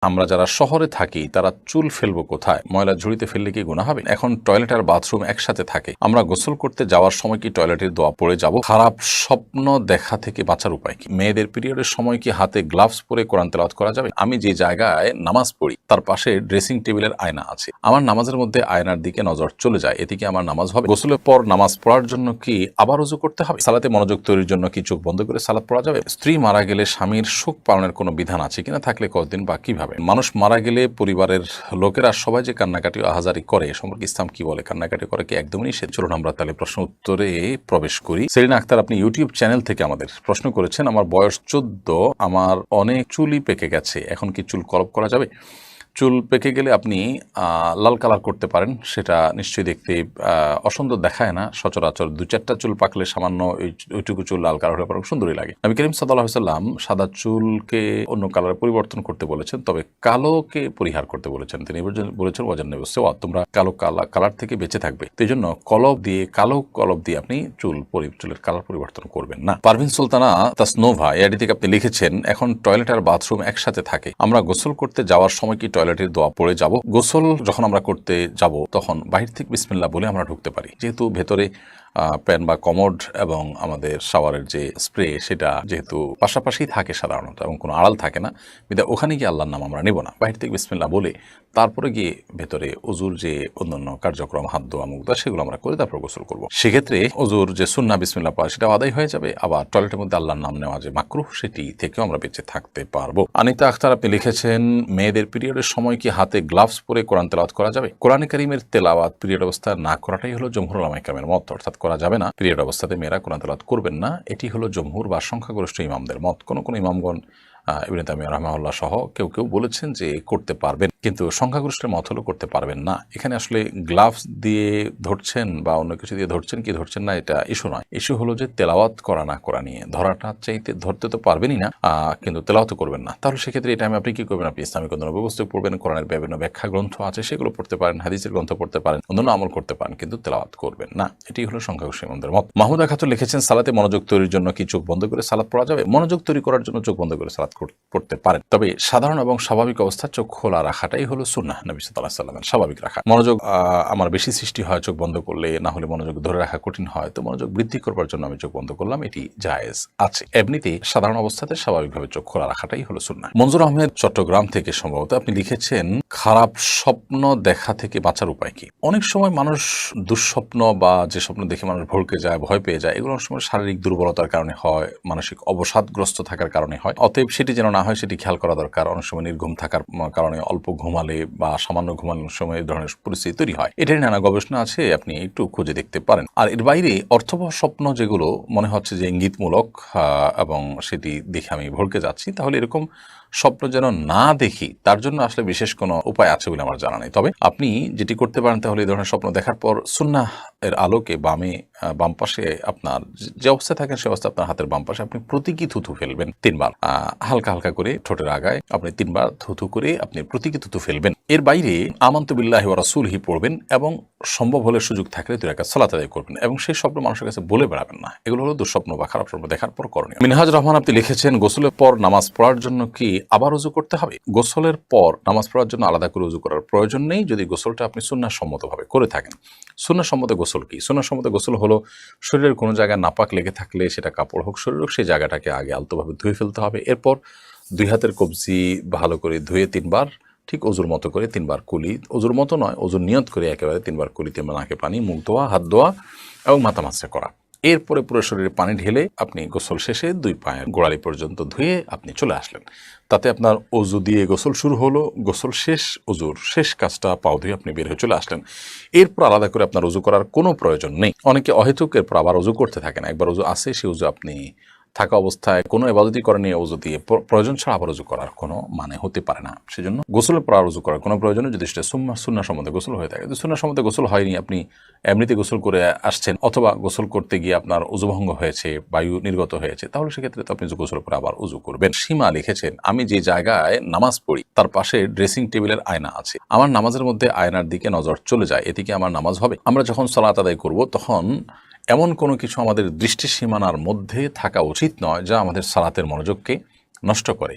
আমরা যারা শহরে থাকি তারা চুল ফেলবো কোথায়? ময়লা ঝুড়িতে ফেললে কি গুনাহ হবে? এখন টয়লেট আর বাথরুম একসাথে থাকে, আমরা গোসল করতে যাওয়ার সময় কি টয়লেটের দোয়া পড়ে যাব? খারাপ স্বপ্ন দেখা থেকে বাঁচার উপায় কি? মেয়েদের পিরিয়ডের সময় কি হাতে গ্লাভস পরে কোরআন তেলাওয়াত করা যাবে? আমি যে জায়গায় নামাজ পড়ি তার পাশে ড্রেসিং টেবিলের আয়না আছে, আমার নামাজের মধ্যে আয়নার দিকে নজর চলে যায়, এতে কি আমার নামাজ হবে? গোসলের পর নামাজ পড়ার জন্য কি আবার ওযু করতে হবে? সালাতে মনোযোগ তৈরির জন্য কি চোখ বন্ধ করে সালাত পড়া যাবে? স্ত্রী মারা গেলে স্বামীর শোক পালনের কোনো বিধান আছে কিনা, থাকলে কতদিন বা কিভাবে? মানুষ মারা গেলে পরিবারের লোকেরা সবাই যে কান্নাকাটি আহাজারি করে এ সম্পর্কে ইসলাম কি বলে? কান্নাকাটি করে কি একদমই নিষেধ? চলুন আমরা তাহলে প্রশ্ন উত্তরে প্রবেশ করি। সেলিনা আক্তার, আপনি ইউটিউব চ্যানেল থেকে আমাদের প্রশ্ন করেছেন, আমার বয়স 14, আমার অনেক চুলই পেকে গেছে, এখন কি চুল কলপ করা যাবে? চুল পেকে গেলে আপনি লাল কালার করতে পারেন, সেটা নিশ্চয়ই দেখতে অসুন্দর দেখায় না। সচরাচর 2-4টা চুল পাকলে সামান্য ওইটুকু চুল লাল কালার হলে পরে সুন্দরই লাগে। নবী করিম সাল্লাল্লাহু আলাইহি ওয়াসাল্লাম সাদা চুলকে অন্য কালারে পরিবর্তন করতে বলেছেন, তবে কালোকে পরিহার করতে বলেছেন। তিনি বলেছেন ওয়াজান্নাবু সাওয়া, তোমরা কালো কালার থেকে বেঁচে থাকবে। তো এই জন্য কালো কলব দিয়ে আপনি চুলের কালার পরিবর্তন করবেন না। পারভিন সুলতানা তাসনোভা এআইডি থেকে আপনি লিখেছেন, এখন টয়লেট আর বাথরুম একসাথে থাকে, আমরা গোসল করতে যাওয়ার সময় কি টয়লেটের দোয়া পড়ে যাব? গোসল যখন আমরা করতে যাব তখন বাহির থেকে বিসমিল্লাহ বলে আমরা ঢুকতে পারি, যেহেতু ভেতরে প্যান বা কমোড এবং আমাদের শাওয়ারের যে স্প্রে সেটা যেহেতু পাশাপাশি থাকে সাধারণত এবং কোনো আড়াল থাকে না, বিধায় ওখানে গিয়ে আল্লাহর নাম আমরা নেব না। বাহির থেকে বিসমিল্লাহ বলে তারপরে গিয়ে ভেতরে অজুর যে অন্যান্য কার্যক্রম, হাত ধোয়া, মুখ ধোয়া, সেগুলো আমরা করে তারপর গোসল করবো। সেক্ষেত্রে অজুর যে সুন্নাহ বিসমিল্লাহ পড়া সেটা আদায় হয়ে যাবে, আবার টয়লেটের মধ্যে আল্লাহর নাম নেওয়া যে মাকরুহ সেটি থেকেও আমরা বেঁচে থাকতে পারবো। আনিতা আখতার, আপনি লিখেছেন, মেয়েদের পিরিয়ডের সময় কি হাতে গ্লাভস পরে কোরআন তেলাওয়াত করা যাবে? কোরআন কারীমের তেলাওয়াত পিরিয়ড অবস্থায় না করাটাই হলো জমহুর উলামা ইকরামের মত, অর্থাৎ করা যাবে না। পিরিয়ড অবস্থাতে মেয়েরা কোরআন তেলাওয়াত করবেন না, এটি হলো জমহুর বা সংখ্যাগরিষ্ঠ ইমামদের মত। কোন ইমামগণ ইবনে তাইমিয়া রাহিমাহুল্লাহ সহ কেউ বলেছেন যে করতে পারবেন, কিন্তু সংখ্যাগরিষ্ঠের মত হলো করতে পারবেন না। এখানে আসলে গ্লাভস দিয়ে ধরছেন বা অন্য কিছু দিয়ে ধরছেন কি ধরছেন না, এটা ইস্যু নয়। ইস্যু হলো যে তেলাওয়াত করা না করা নিয়ে। ধরাটা চাইতে ধরতে তো পারবেনই না, কিন্তু তেলাওয়াত করবেন না। তাহলে সেক্ষেত্রে এই টাইমে আপনি কি করবেন? আপনি ইসলামিক অন্যান্য ব্যবস্থা পড়বেন, কোরআনের বিভিন্ন ব্যাখ্যা গ্রন্থ আছে সেগুলো পড়তে পারেন, হাদিসের গ্রন্থ পড়তে পারেন, অন্যান্য আমল করতে পারেন, কিন্তু তেলাওয়াত করবেন না। এটি হলো সংখ্যাগরিষ্ঠ ইমামদের মত। মাহমুদা খাতুন লিখেছেন, সালাতে মনোযোগ তৈরির জন্য কি চোখ বন্ধ করে সালাত পড়া যাবে? মনোযোগ তৈরি করার জন্য চোখ বন্ধ করে সালাত পড়তে পারেন, তবে সাধারণ এবং স্বাভাবিক অবস্থা চোখ খোলা রাখাটাই হলো সুন্নাহ নবী সাল্লাল্লাহু আলাইহি ওয়াসাল্লামের। স্বাভাবিক রাখা। মনোযোগ আমার বেশি সৃষ্টি হয় চোখ বন্ধ করলে, না হলে মনোযোগ ধরে রাখা কঠিন হয়, তো মনোযোগ বৃদ্ধি করবার জন্য আমি চোখ বন্ধ করলাম, এটি জায়েজ আছে। এমনিতে সাধারণ অবস্থাতে স্বাভাবিকভাবে চোখ খোলা রাখাটাই হলো সুন্নাহ। মনজুর আহমেদ চট্টগ্রাম থেকে সম্ভবত আপনি লিখেছেন, খারাপ স্বপ্ন দেখা থেকে বাঁচার উপায় কি? অনেক সময় মানুষ দুঃস্বপ্ন বা যে স্বপ্ন দেখে মানুষ ভড়কে যায়, ভয় পেয়ে যায়, এগুলো অনেক সময় শারীরিক দুর্বলতার কারণে হয়, মানসিক অবসাদগ্রস্ত থাকার কারণে হয়। অতএব সেটি যেন না হয় সেটি খেয়াল করা দরকার। অনেক সময় নির্ঘুম থাকার কারণে অল্প ঘুমালে বা সামান্য ঘুমানোর সময় এই ধরনের পরিস্থিতি তৈরি হয়। এটারই নানা গবেষণা আছে, আপনি একটু খুঁজে দেখতে পারেন। আর এর বাইরে অর্থবহ স্বপ্ন যেগুলো মনে হচ্ছে যে ইঙ্গিতমূলক এবং সেটি দেখে আমি ভড়কে যাচ্ছি, তাহলে এরকম স্বপ্ন যেন না দেখি তার জন্য আসলে বিশেষ কোনো উপায় আছে বলে আমার জানা নেই। তবে আপনি যেটি করতে পারেন, তাহলে এই ধরনের স্বপ্ন দেখার পর সুন্নাহ এর আলোকে বাম পাশে আপনার যে অবস্থায় থাকেন সে অবস্থা আপনার হাতের বাম পাশে আপনি প্রতীকী থুথু ফেলবেন 3 বার, হালকা হালকা করে ঠোঁটের আগায় আপনি 3 বার থুথু করে আপনি প্রতীকী থুথু ফেলবেন। এর বাইরে আমানতু বিল্লাহি ওয়া রাসূলিহি পড়বেন এবং সম্ভব হলে সুযোগ থাকলে 2 রাকাত সালাত আদায় করবেন এবং সেই স্বপ্ন মানুষের কাছে বলে বেড়াবেন না। এগুলো হলো দুঃস্বপ্ন বা খারাপ স্বপ্ন দেখার পর করণীয়। মিনহাজ রহমান আপনি লিখেছেন, গোসলের পর নামাজ পড়ার জন্য কি আবার ওযু করতে হবে? গোসলের পর নামাজ পড়ার জন্য আলাদা করে ওযু করার প্রয়োজন নেই, যদি গোসলটা আপনি সুন্নাহ সম্মতভাবে করে থাকেন। সুন্নাহ সম্মত গোসল কি? সুন্নাহ সম্মত গোসল হলো শরীরের কোনো জায়গায় নাপাক লেগে থাকলে, সেটা কাপড় হোক শরীর হোক, সেই জায়গাটাকে আগে আলতোভাবে ধুয়ে ফেলতে হবে। এরপর 2 হাতের কবজি ভালো করে ধুয়ে 3 বার, ঠিক অজুর মতো করে 3 বার কুলি, অজুর মতো নয়, অজুর নিয়ত করে একেবারে 3 বার কুলি, 3 বার নাকে পানি, মুখ ধোয়া, হাত ধোয়া এবং মাথা মাছরা করা। এরপরে পুরো শরীরে পানি ঢেলে আপনি গোসল শেষে 2 পায়ের গোড়ালি পর্যন্ত ধুয়ে আপনি চলে আসলেন। তাতে আপনার অজু দিয়ে গোসল শুরু হলো, গোসল শেষ, অজুর শেষ কাজটা পাও ধুয়ে আপনি বের হয়ে চলে আসলেন। এরপর আলাদা করে আপনার অজু করার কোনো প্রয়োজন নেই। অনেকে অহেতুক এরপর আবার অজু করতে থাকেন। একবার অজু আসে, সেই অজু আপনি থাকা অবস্থায় কোনো ইবাদতই করেনি, অজু দিয়ে প্রয়োজন ছাড়া আবার অজু করার কোনো মানে হতে পারে না। সেজন্য গোসলের পর আর অজু করার কোনো প্রয়োজন নেই, যদি সেটা সুন্নাহ সম্বন্ধে গোসল হয়ে থাকে। যদি সুন্নাহ সম্বন্ধে গোসল হয়নি, আপনি এমনিতে গোসল করে আসছেন অথবা গোসল করতে গিয়ে আপনার অজুভঙ্গ হয়েছে, বায়ু নির্গত হয়েছে, তাহলে সেক্ষেত্রে তো আপনি গোসল করে আবার অজু করবেন। সীমা লিখেছেন, আমি যে জায়গায় নামাজ পড়ি তার পাশে ড্রেসিং টেবিলের আয়না আছে, আমার নামাজের মধ্যে আয়নার দিকে নজর চলে যায়, এতে কি আমার নামাজ হবে? আমরা যখন সালাত আদায় করব তখন এমন কোনো কিছু আমাদের দৃষ্টি সীমানার মধ্যে থাকা উচিত নয় যা আমাদের সালাতের মনোযোগকে নষ্ট করে।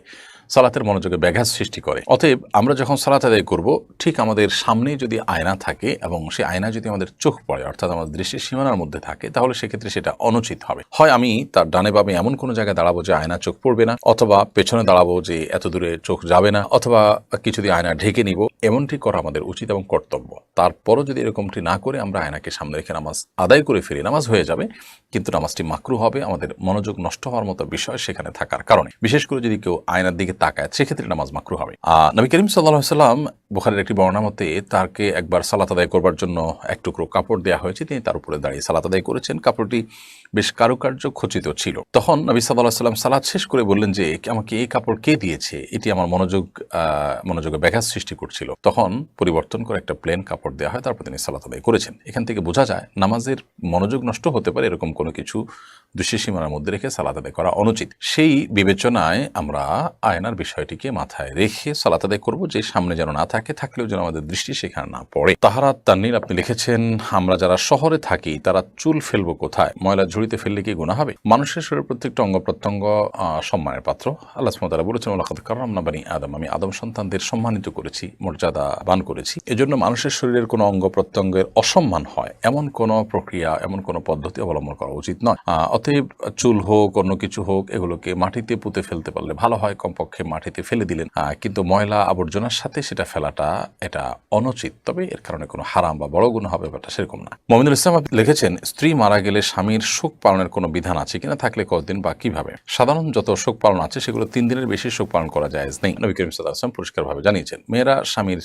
সালাতের মনোযোগে ব্যাঘাত সৃষ্টি করে। অতএব আমরা যখন সালাত আদায় করব, ঠিক আমাদের সামনে যদি আয়না থাকে এবং সেই আয়না যদি আমাদের চোখ পড়ে, অর্থাৎ আমাদের দৃষ্টির সীমানার মধ্যে থাকে, তাহলে সেক্ষেত্রে সেটা অনুচিত হবে। হয় আমি তার ডানে বামে এমন কোনো জায়গায় দাঁড়াবো যে আয়না চোখ পড়বে না, অথবা পেছনে দাঁড়াবো যে এত দূরে চোখ যাবে না, অথবা কিছু দিয়ে আয়না ঢেকে নিব। এমনটি করা আমাদের উচিত এবং কর্তব্য। তারপরও যদি এরকমটি না করে আমরা আয়নাকে সামনে রেখে নামাজ আদায় করে ফিরি, নামাজ হয়ে যাবে, কিন্তু নামাজটি মাকরু হবে। আমাদের মনোযোগ নষ্ট হওয়ার মতো বিষয় সেখানে থাকার কারণে, বিশেষ করে যদি কেউ আয়নার দিকে তাকায়, সেক্ষেত্রে নামাজ মাকরু হবে। নবী করিম সাল্লাল্লাহু আলাইহি ওয়াসাল্লাম বুখারীর একটি বর্ণনা মতে তাকে একবার সালাত আদায় করবার জন্য এক টুকরো কাপড় দেওয়া হয়েছে, তিনি তার উপরে দাঁড়িয়ে সালাত আদায় করেছেন। কাপড়টি বেশ কারুকার্য খচিত ছিল। তখন নবী সাল্লাল্লাহু আলাইহি ওয়াসাল্লাম সালাত শেষ করে বললেন যে আমাকে এই কাপড় কে দিয়েছে, এটি আমার মনোযোগে ব্যাঘাত সৃষ্টি করছিল। তখন পরিবর্তন করে একটা প্লেন কাপড় দেওয়া হয়, তারপর তিনি সালাত আদায় করেছেন। এখান থেকে বোঝা যায় নামাজের মনোযোগ নষ্ট হতে পারে, এরকম কোনো কিছু দৃষ্টি সীমানার মধ্যে রেখে সালাত আদায় করা অনুচিত। সেই বিবেচনায় আমরা আয়নার বিষয়টিকে মাথায় রেখে সালাত আদায় করব, যে সামনে যেন না থাকে, থাকলেও যেন আমাদের দৃষ্টি সেখানে না পড়ে। তাহারাত তাননীর আপনি লিখেছেন, আমরা যারা শহরে থাকি তারা চুল ফেলবো কোথায়? ময়লা ঝুড়িতে ফেললে কি গুনাহ হবে? মানুষের শরীরের প্রত্যেকটা অঙ্গ প্রত্যঙ্গ সম্মানের পাত্র। আল্লাহ সুবহানাহু ওয়া তাআলা বলেছেন, ওয়ালাকাদ কাররামনা বানি আদম, আমি আদম সন্তানদের সম্মানিত করেছি, মর্যাদা বান করেছি। এজন্য মানুষের শরীরের কোনো অঙ্গ প্রত্যঙ্গের অসম্মান হয় এমন কোনো প্রক্রিয়া, এমন কোনো পদ্ধতি অবলম্বন করা উচিত নয়। অতএব চুল হোক, অন্য কিছু হোক, এগুলোকে মাটিতে পুঁতে ফেলতে পারলে ভালো হয়, কমপক্ষে মাটিতে ফেলে দিলেন। কিন্তু ময়লা আবর্জনার সাথে সেটা ফেলাটা এটা অনুচিত। তবে এর কারণে কোনো হারাম বা বড় গুনাহ হবে ব্যাপারটা সেরকম না। মুমিনুল ইসলাম লিখেছেন, স্ত্রী মারা গেলে স্বামীর শোক পালনের কোনো বিধান আছে কিনা, থাকলে কতদিন বা কিভাবে? সাধারণ যত শোক পালন আছে সেগুলো 3 দিনের বেশি শোক পালন করা জায়েজ নেই। নবী করিম সাল্লাল্লাহু আলাইহি ওয়াসাল্লাম পরিষ্কারভাবে জানিয়েছেন, মেয়েরা স্বামীর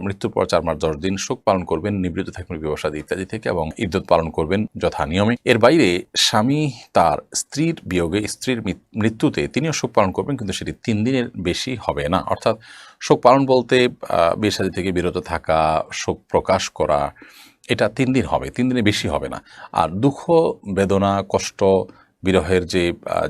মৃত্যুর পর 4 মাস 10 দিন শোক পালন করবেন, নিবৃত্ত থাকবেন বিবাহ ইত্যাদি থেকে, এবং ইদ্যত পালন করবেন যথা নিয়মে। এর বাইরে স্বামী তার স্ত্রীর বিয়োগে, স্ত্রীর মৃত্যুতে তিনিও শোক পালন করবেন, কিন্তু সেটি 3 দিনের বেশি হবে না। অর্থাৎ শোক পালন বলতে বিয়ে শাদী থেকে বিরত থাকা, শোক প্রকাশ করা, এটা 3 দিন হবে, 3 দিনের বেশি হবে না। আর দুঃখ, বেদনা, কষ্ট, বিরহের যে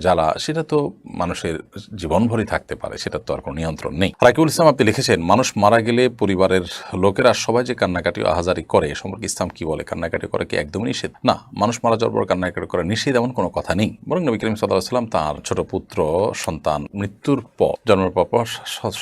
জ্বালা, সেটা তো মানুষের জীবনভরই থাকতে পারে, সেটা তো আর কোনো নিয়ন্ত্রণ নেই। রাকিবুল ইসলাম আপনি লিখেছেন, মানুষ মারা গেলে পরিবারের লোকেরা সবাই যে কান্নাকাটি ও আহাজারি করে, এ সম্পর্কে ইসলাম কি বলে? কান্নাকাটি করে কি একদমই নিষেধ? না, মানুষ মারা যাওয়ার পর কান্নাকাটি করা নিষেধ এমন কোনো কথা নেই। বরং নবী করিম সাল্লাল্লাহু আলাইহি ওয়াসাল্লাম তার ছোট পুত্র সন্তান মৃত্যুর পর, জন্মের পর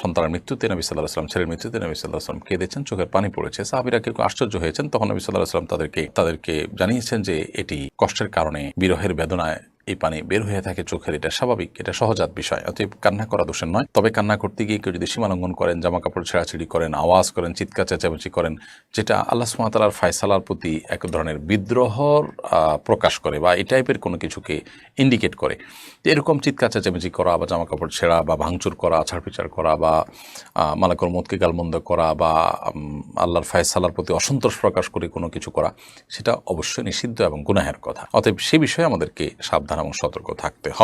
সন্তানের মৃত্যুতে, নবী সাল্লাল্লাহু আলাইহি ওয়াসাল্লাম ছেলের মৃত্যুতে নবী সাল্লাল্লাহু আলাইহি ওয়াসাল্লাম কেঁদেছেন, চোখের পানি পড়েছে। সাহাবীরা কেউ আশ্চর্য হয়েছেন। তখন নবী সাল্লাল্লাহু আলাইহি ওয়াসাল্লাম তাদেরকে জানিয়েছেন যে এটি কষ্টের কারণে, বিরহের বেদনায় এই পানি বের হয়ে থাকে চোখের, এটা স্বাভাবিক, এটা সহজাত বিষয়। অতএব কান্না করা দোষের নয়। তবে কান্না করতে গিয়ে কেউ যদি সীমা লঙ্ঘন করেন, জামা কাপড় ছেঁড়াছিড়ি করেন, আওয়াজ করেন, চিৎকার চেঁচামেচি করেন, যেটা আল্লাহ সুবহানাহু ওয়া তাআলার ফয়সালার প্রতি এক ধরনের বিদ্রোহর প্রকাশ করে বা এই টাইপের কোনো কিছুকে ইন্ডিকেট করে, এরকম চিৎকার চেঁচামেচি করা বা জামা কাপড় ছেঁড়া বা ভাঙচুর করা, ছাড়পিচার করা বা মালাকুল মউতকে গালমন্দ করা বা আল্লাহর ফয়সালার প্রতি অসন্তোষ প্রকাশ করে কোনো কিছু করা, সেটা অবশ্যই নিষিদ্ধ এবং গুনাহের কথা। অতএব সে বিষয়ে আমাদেরকে সাবধান এবং সতর্ক থাকতে হবে।